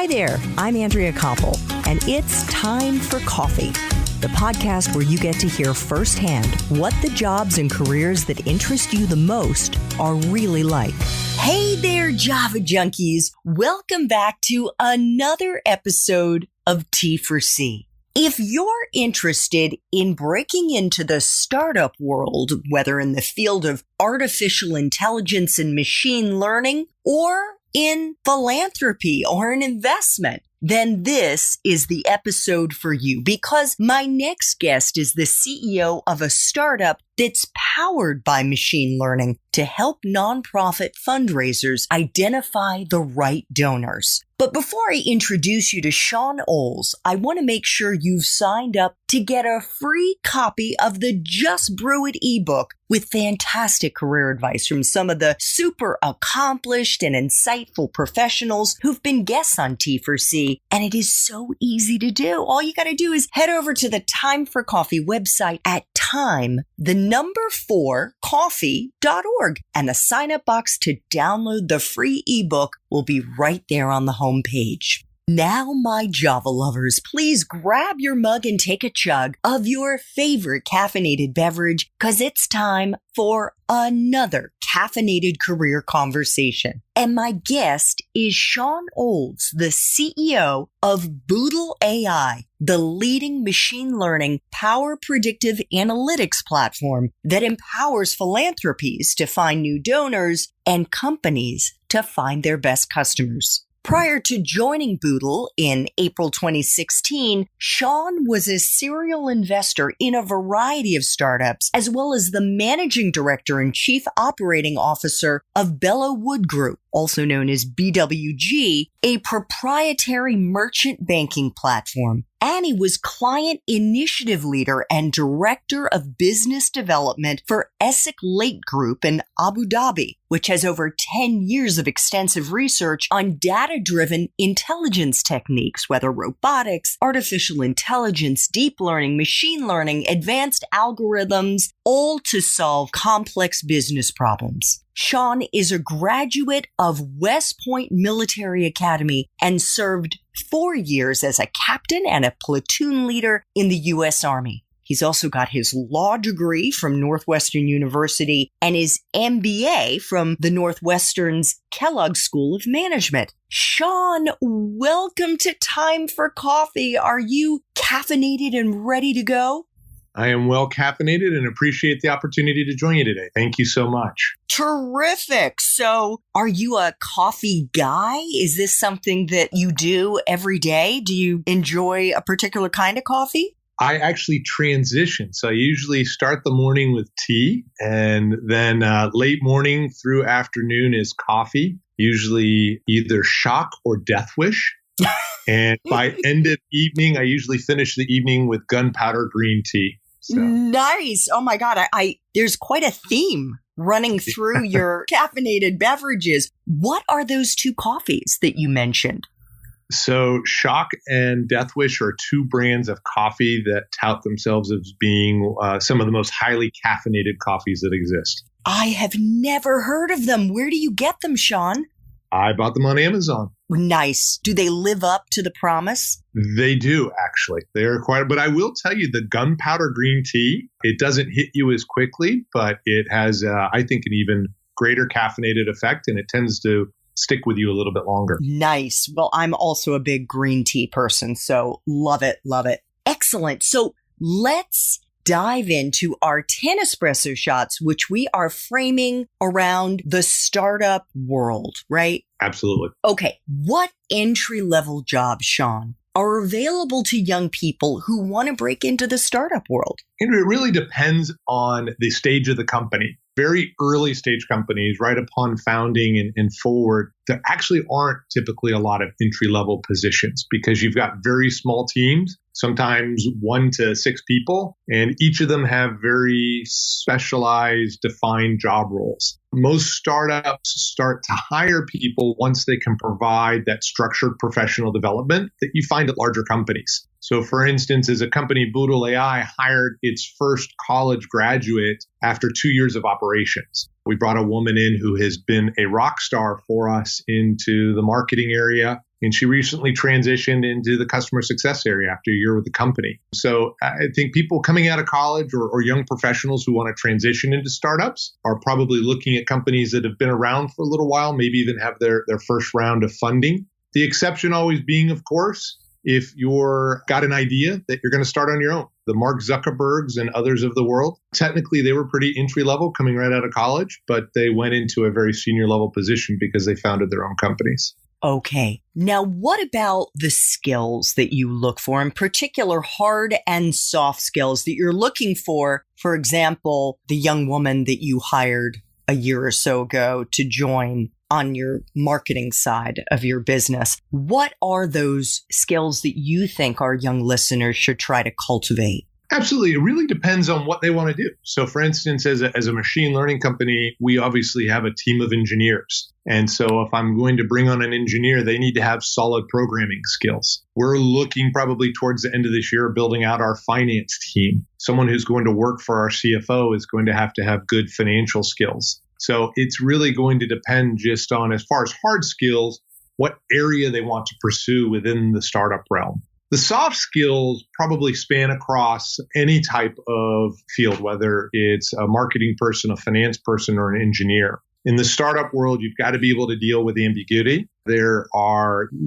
Hi there, I'm Andrea Koppel, and it's time for coffee, the podcast where you get to hear firsthand what the jobs and careers that interest you the most are really like. Hey there, Java junkies. Welcome back to another episode of T for C. If you're interested in breaking into the startup world, whether in the field of artificial intelligence and machine learning, or in philanthropy or an investment, then this is the episode for you, because my next guest is the CEO of a startup that's powered by machine learning to help nonprofit fundraisers identify the right donors. But before I introduce you to Shawn, I want to make sure you've signed up to get a free copy of the Just Brew It ebook with fantastic career advice from some of the super accomplished and insightful professionals who've been guests on T4C. And it is so easy to do. All you got to do is head over to the Time for Coffee website at time4coffee.org. And the sign up box to download the free ebook will be right there on the homepage. Now, my Java lovers, please grab your mug and take a chug of your favorite caffeinated beverage, because it's time for another caffeinated career conversation. And my guest is Shawn, the CEO of Boodle AI, the leading machine learning power predictive analytics platform that empowers philanthropies to find new donors and companies to find their best customers. Prior to joining Boodle in April 2016, Shawn was a serial investor in a variety of startups, as well as the managing director and chief operating officer of Bellow Wood Group, also known as BWG, a proprietary merchant banking platform. And he was client initiative leader and director of business development for Essex Lake Group in Abu Dhabi, which has over 10 years of extensive research on data-driven intelligence techniques, whether robotics, artificial intelligence, deep learning, machine learning, advanced algorithms, all to solve complex business problems. Shawn is a graduate of West Point Military Academy and served 4 years as a captain and a platoon leader in the U.S. Army. He's also got his law degree from Northwestern University and his MBA from the Northwestern's Kellogg School of Management. Shawn, welcome to Time for Coffee. Are you caffeinated and ready to go? I am well caffeinated and appreciate the opportunity to join you today. Thank you so much. Terrific. So are you a coffee guy? Is this something that you do every day? Do you enjoy a particular kind of coffee? I actually transition. So I usually start the morning with tea, and then late morning through afternoon is coffee, usually either shock or death wish. And by end of evening, I usually finish the evening with gunpowder green tea. So. Nice. Oh my God. I there's quite a theme running through your caffeinated beverages. What are those two coffees that you mentioned? So Shock and Death Wish are two brands of coffee that tout themselves as being some of the most highly caffeinated coffees that exist. I have never heard of them. Where do you get them, Shawn? I bought them on Amazon. Nice. Do they live up to the promise? They do, actually. They are quite, but I will tell you, the gunpowder green tea, it doesn't hit you as quickly, but it has, I think, an even greater caffeinated effect, and it tends to stick with you a little bit longer. Nice. Well, I'm also a big green tea person, so love it, love it. Excellent. So let's dive into our 10 espresso shots, which we are framing around the startup world, right? Absolutely. Okay. What entry-level jobs, Shawn, are available to young people who want to break into the startup world? It really depends on the stage of the company. Very early stage companies, right upon founding and forward, there actually aren't typically a lot of entry-level positions because you've got very small teams, sometimes 1 to 6 people, and each of them have very specialized, defined job roles. Most startups start to hire people once they can provide that structured professional development that you find at larger companies. So for instance, as a company, Boodle AI hired its first college graduate after 2 years of operations. We brought a woman in who has been a rock star for us into the marketing area. And she recently transitioned into the customer success area after a year with the company. So I think people coming out of college or young professionals who want to transition into startups are probably looking at companies that have been around for a little while, maybe even have their first round of funding. The exception always being, of course, if you're got an idea that you're going to start on your own. The Mark Zuckerbergs and others of the world, technically they were pretty entry level coming right out of college, but they went into a very senior level position because they founded their own companies. Okay. Now, what about the skills that you look for, in particular, hard and soft skills that you're looking for? For example, the young woman that you hired a year or so ago to join on your marketing side of your business. What are those skills that you think our young listeners should try to cultivate? Absolutely. It really depends on what they want to do. So for instance, as a machine learning company, we obviously have a team of engineers. And so if I'm going to bring on an engineer, they need to have solid programming skills. We're looking probably towards the end of this year, building out our finance team. Someone who's going to work for our CFO is going to have good financial skills. So it's really going to depend just on, as far as hard skills, what area they want to pursue within the startup realm. The soft skills probably span across any type of field, whether it's a marketing person, a finance person, or an engineer. In the startup world, you've got to be able to deal with ambiguity. You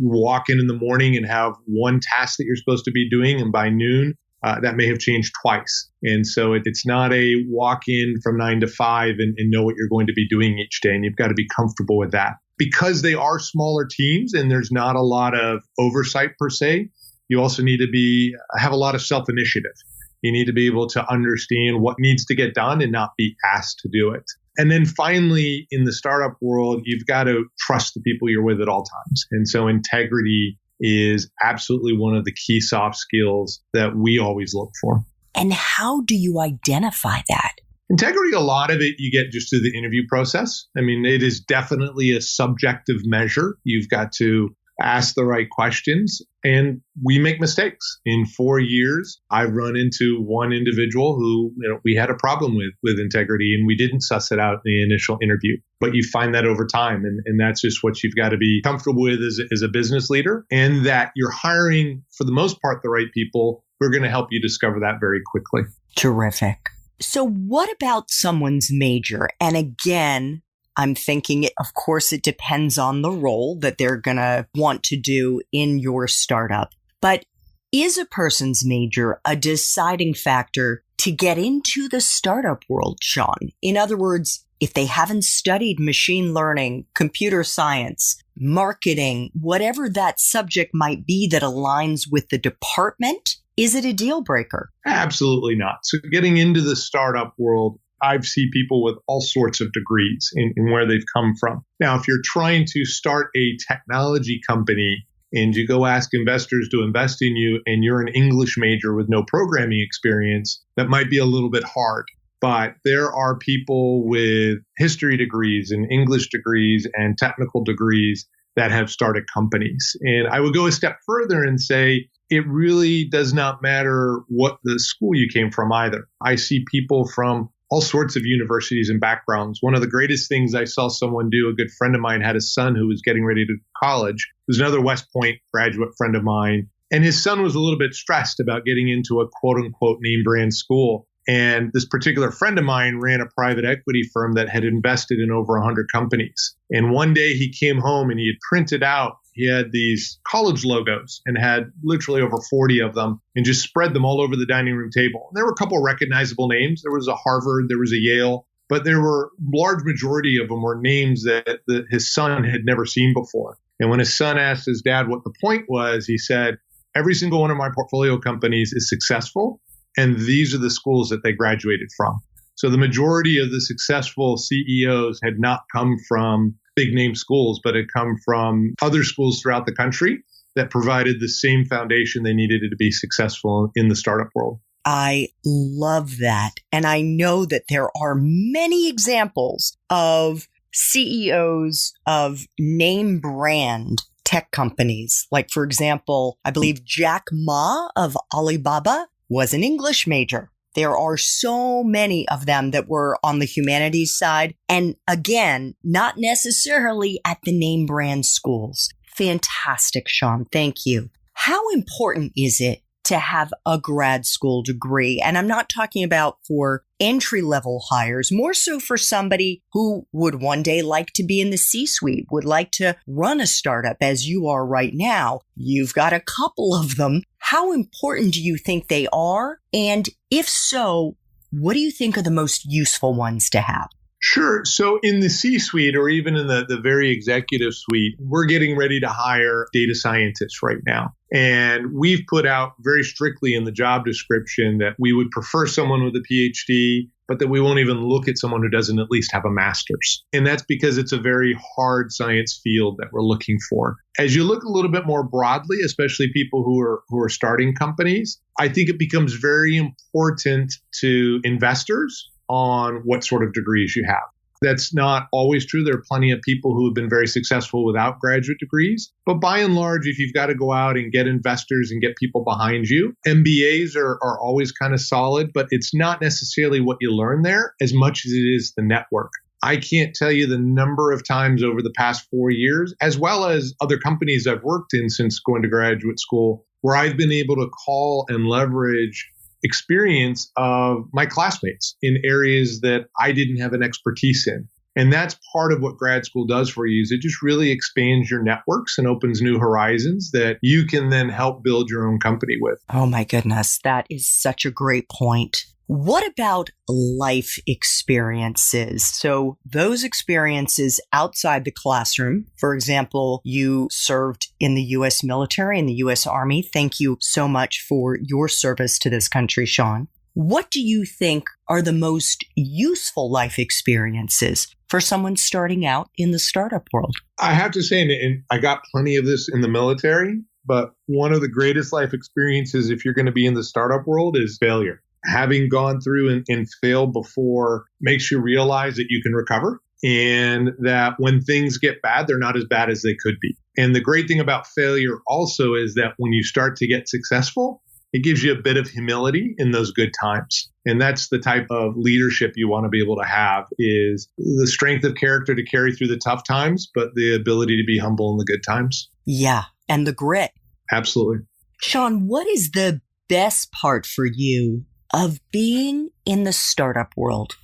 walk in the morning and have one task that you're supposed to be doing, and by noon, that may have changed twice. And so it's not a walk in from 9 to 5 and know what you're going to be doing each day. And you've got to be comfortable with that. Because they are smaller teams and there's not a lot of oversight per se, you also need to have a lot of self-initiative. You need to be able to understand what needs to get done and not be asked to do it. And then finally, in the startup world, you've got to trust the people you're with at all times. And so integrity is absolutely one of the key soft skills that we always look for. And how do you identify that? Integrity, a lot of it you get just through the interview process. I mean, it is definitely a subjective measure. You've got to ask the right questions, and we make mistakes. In 4 years, I've run into one individual who we had a problem with integrity, and we didn't suss it out in the initial interview. But you find that over time, and that's just what you've got to be comfortable with as a business leader, and that you're hiring, for the most part, the right people who are going to help you discover that very quickly. Terrific. So what about someone's major? And again, I'm thinking, of course, it depends on the role that they're going to want to do in your startup. But is a person's major a deciding factor to get into the startup world, Shawn? In other words, if they haven't studied machine learning, computer science, marketing, whatever that subject might be that aligns with the department, is it a deal breaker? Absolutely not. So getting into the startup world, I've seen people with all sorts of degrees in where they've come from. Now, if you're trying to start a technology company and you go ask investors to invest in you and you're an English major with no programming experience, that might be a little bit hard. But there are people with history degrees and English degrees and technical degrees that have started companies. And I would go a step further and say, it really does not matter what the school you came from either. I see people from all sorts of universities and backgrounds. One of the greatest things I saw someone do, a good friend of mine had a son who was getting ready to college. There's another West Point graduate friend of mine, and his son was a little bit stressed about getting into a quote unquote name brand school. And this particular friend of mine ran a private equity firm that had invested in over 100 companies. And one day he came home and he had printed out, he had these college logos and had literally over 40 of them and just spread them all over the dining room table. And there were a couple of recognizable names. There was a Harvard, there was a Yale, but there were large majority of them were names that his son had never seen before. And when his son asked his dad what the point was, he said, every single one of my portfolio companies is successful. And these are the schools that they graduated from. So the majority of the successful CEOs had not come from big name schools, but had come from other schools throughout the country that provided the same foundation they needed to be successful in the startup world. I love that. And I know that there are many examples of CEOs of name brand tech companies. Like, for example, I believe Jack Ma of Alibaba was an English major. There are so many of them that were on the humanities side. And again, not necessarily at the name brand schools. fantastic, Shawn. Thank you. How important is it to have a grad school degree? And I'm not talking about for entry-level hires, more so for somebody who would one day like to be in the C-suite, would like to run a startup as you are right now. You've got a couple of them. How important do you think they are? And if so, what do you think are the most useful ones to have? Sure. So in the C-suite or even in the very executive suite, we're getting ready to hire data scientists right now. And we've put out very strictly in the job description that we would prefer someone with a PhD, but that we won't even look at someone who doesn't at least have a master's. And that's because it's a very hard science field that we're looking for. As you look a little bit more broadly, especially people who are starting companies, I think it becomes very important to investors on what sort of degrees you have. That's not always true. There are plenty of people who have been very successful without graduate degrees. But by and large, if you've got to go out and get investors and get people behind you, MBAs are always kind of solid, but it's not necessarily what you learn there as much as it is the network. I can't tell you the number of times over the past 4 years, as well as other companies I've worked in since going to graduate school, where I've been able to call and leverage experience of my classmates in areas that I didn't have an expertise in. And that's part of what grad school does for you, is it just really expands your networks and opens new horizons that you can then help build your own company with. Oh my goodness, that is such a great point. What about life experiences? So those experiences outside the classroom, for example, you served in the U.S. military, in the U.S. Army. Thank you so much for your service to this country, Shawn. What do you think are the most useful life experiences for someone starting out in the startup world? I have to say, and I got plenty of this in the military, but one of the greatest life experiences if you're going to be in the startup world is failure. Having gone through and failed before makes you realize that you can recover and that when things get bad, they're not as bad as they could be. And the great thing about failure also is that when you start to get successful, it gives you a bit of humility in those good times. And that's the type of leadership you want to be able to have, is the strength of character to carry through the tough times, but the ability to be humble in the good times. Yeah. And the grit. Absolutely. Shawn, what is the best part for you of being in the startup world?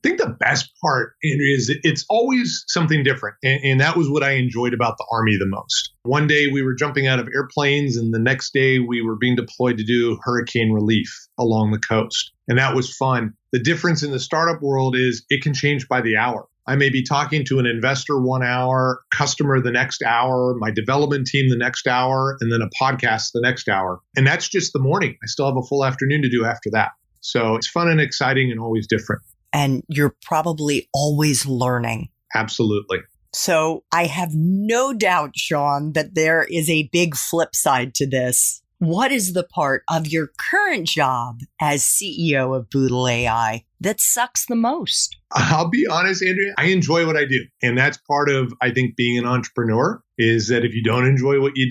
I think the best part is it's always something different. And that was what I enjoyed about the Army the most. One day we were jumping out of airplanes, and the next day we were being deployed to do hurricane relief along the coast. And that was fun. The difference in the startup world is it can change by the hour. I may be talking to an investor 1 hour, customer the next hour, my development team the next hour, and then a podcast the next hour. And that's just the morning. I still have a full afternoon to do after that. So it's fun and exciting and always different. And you're probably always learning. Absolutely. So I have no doubt, Shawn, that there is a big flip side to this. What is the part of your current job as CEO of Boodle AI that sucks the most? I'll be honest, Andrea, I enjoy what I do. And that's part of, I think, being an entrepreneur, is that if you don't enjoy what you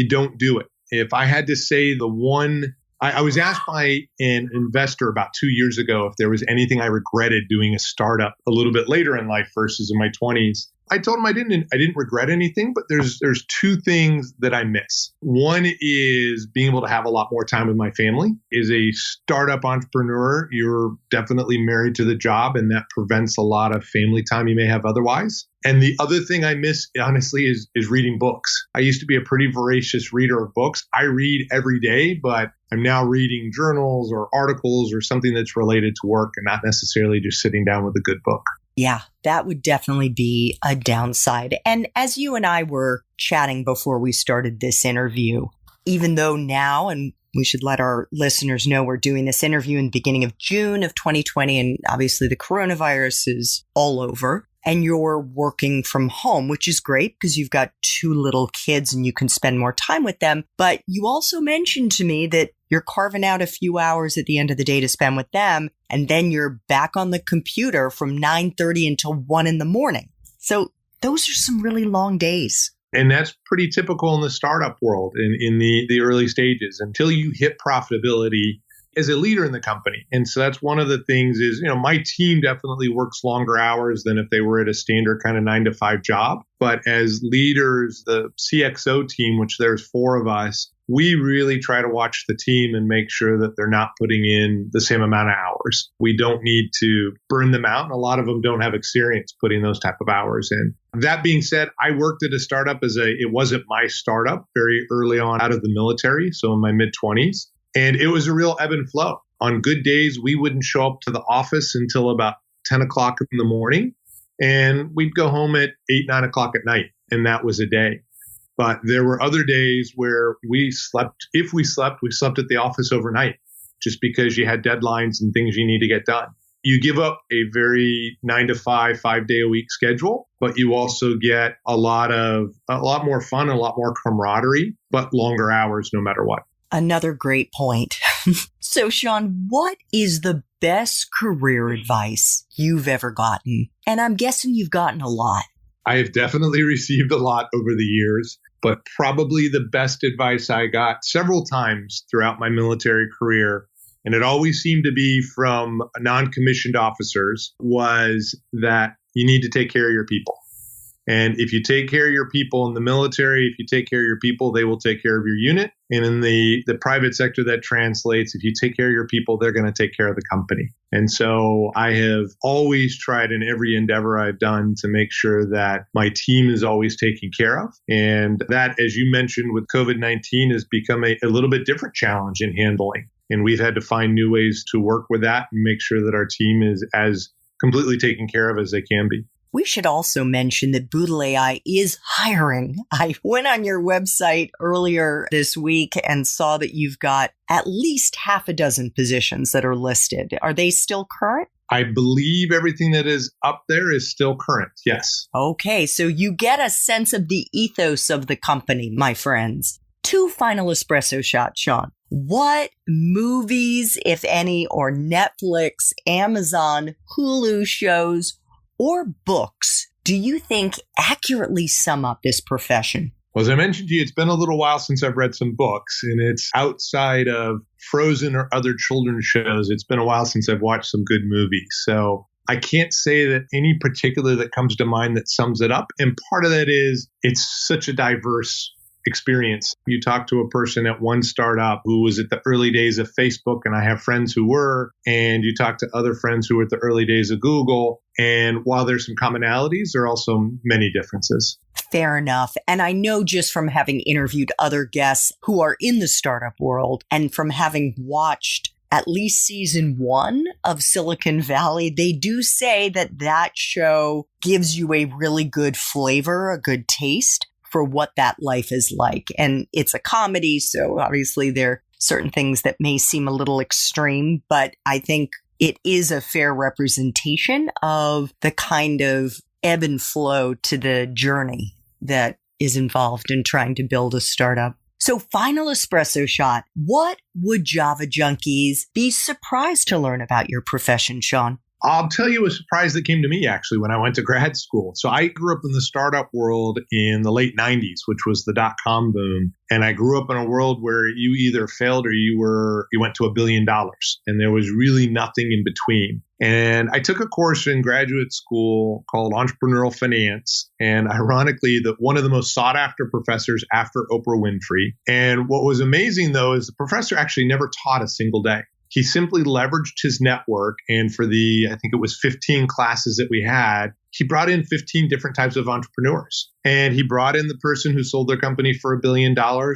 don't do it. If I had to say the one, I was asked by an investor about 2 years ago if there was anything I regretted doing a startup a little bit later in life versus in my 20s. I told him I didn't regret anything, but there's two things that I miss. One is being able to have a lot more time with my family. As a startup entrepreneur, you're definitely married to the job, and that prevents a lot of family time you may have otherwise. And the other thing I miss, honestly, is reading books. I used to be a pretty voracious reader of books. I read every day, but I'm now reading journals or articles or something that's related to work and not necessarily just sitting down with a good book. Yeah, that would definitely be a downside. And as you and I were chatting before we started this interview, even though now, and we should let our listeners know we're doing this interview in the beginning of June of 2020, and obviously the coronavirus is all over, and you're working from home, which is great because you've got 2 little kids and you can spend more time with them. But you also mentioned to me that you're carving out a few hours at the end of the day to spend with them, and then you're back on the computer from 9:30 until 1 in the morning. So those are some really long days. And that's pretty typical in the startup world in the early stages. Until you hit profitability, as a leader in the company. And so that's one of the things is, my team definitely works longer hours than if they were at a standard kind of 9 to 5 job. But as leaders, the CXO team, which there's 4 of us, we really try to watch the team and make sure that they're not putting in the same amount of hours. We don't need to burn them out. And a lot of them don't have experience putting those type of hours in. That being said, I worked at a startup it wasn't my startup very early on out of the military. So in my mid-20s. And it was a real ebb and flow. On good days, we wouldn't show up to the office until about 10 o'clock in the morning. And we'd go home at 8, 9 o'clock at night. And that was a day. But there were other days where we slept. If we slept at the office overnight, just because you had deadlines and things you need to get done. You give up a very 9 to 5, 5-day-a-week schedule, but you also get a lot more fun, a lot more camaraderie, but longer hours no matter what. Another great point. So, Shawn, what is the best career advice you've ever gotten? And I'm guessing you've gotten a lot. I have definitely received a lot over the years, but probably the best advice I got several times throughout my military career, and it always seemed to be from non-commissioned officers, was that you need to take care of your people. And if you take care of your people in the military, if you take care of your people, they will take care of your unit. And in the private sector, that translates, if you take care of your people, they're going to take care of the company. And so I have always tried in every endeavor I've done to make sure that my team is always taken care of. And that, as you mentioned, with COVID-19 has become a little bit different challenge in handling. And we've had to find new ways to work with that and make sure that our team is as completely taken care of as they can be. We should also mention that Boodle AI is hiring. I went on your website earlier this week and saw that you've got at least half a dozen positions that are listed. Are they still current? I believe everything that is up there is still current. Yes. Okay, so you get a sense of the ethos of the company, my friends. 2 final espresso shots, Shawn. What movies, if any, or Netflix, Amazon, Hulu shows, or books do you think accurately sum up this profession? Well, as I mentioned to you, it's been a little while since I've read some books, and it's outside of Frozen or other children's shows. It's been a while since I've watched some good movies. So I can't say that any particular that comes to mind that sums it up. And part of that is it's such a diverse experience. You talk to a person at one startup who was at the early days of Facebook, and I have friends who were, and you talk to other friends who were at the early days of Google. And while there's some commonalities, there are also many differences. Fair enough. And I know just from having interviewed other guests who are in the startup world and from having watched at least season 1 of Silicon Valley, they do say that show gives you a really good flavor, a good taste for what that life is like. And it's a comedy, so obviously there are certain things that may seem a little extreme, but I think it is a fair representation of the kind of ebb and flow to the journey that is involved in trying to build a startup. So, final espresso shot. What would Java junkies be surprised to learn about your profession, Shawn? I'll tell you a surprise that came to me actually when I went to grad school. So I grew up in the startup world in the late 90s, which was the dot-com boom. And I grew up in a world where you either failed or you went to $1 billion. And there was really nothing in between. And I took a course in graduate school called Entrepreneurial Finance. And ironically, one of the most sought after professors after Oprah Winfrey. And what was amazing, though, is the professor actually never taught a single day. He simply leveraged his network. And for I think it was 15 classes that we had, he brought in 15 different types of entrepreneurs. And he brought in the person who sold their company for $1 billion.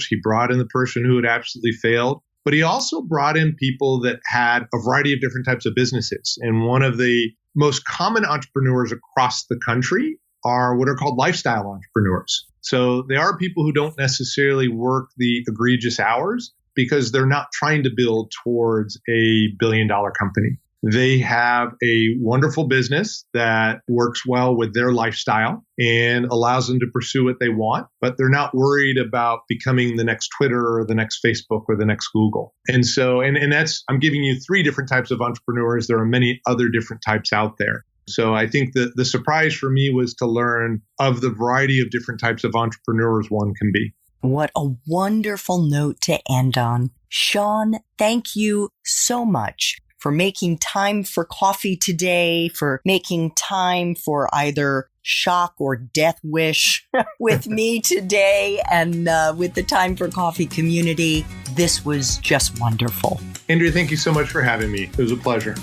He brought in the person who had absolutely failed. But he also brought in people that had a variety of different types of businesses. And one of the most common entrepreneurs across the country are what are called lifestyle entrepreneurs. So they are people who don't necessarily work the egregious hours, because they're not trying to build towards a $1 billion company. They have a wonderful business that works well with their lifestyle and allows them to pursue what they want, but they're not worried about becoming the next Twitter or the next Facebook or the next Google. And so, and that's, I'm giving you 3 different types of entrepreneurs. There are many other different types out there. So I think that the surprise for me was to learn of the variety of different types of entrepreneurs one can be. What a wonderful note to end on. Shawn, thank you so much for making time for coffee today, for making time for either shock or death wish with me today and with the Time for Coffee community. This was just wonderful. Andrea, thank you so much for having me. It was a pleasure.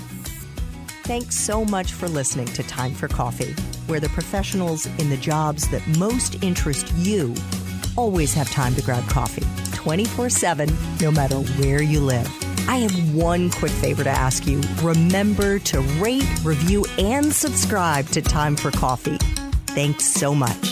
Thanks so much for listening to Time for Coffee, where the professionals in the jobs that most interest you always have time to grab coffee 24/7, no matter where you live. I have one quick favor to ask you. Remember to rate, review, and subscribe to Time for Coffee. Thanks so much.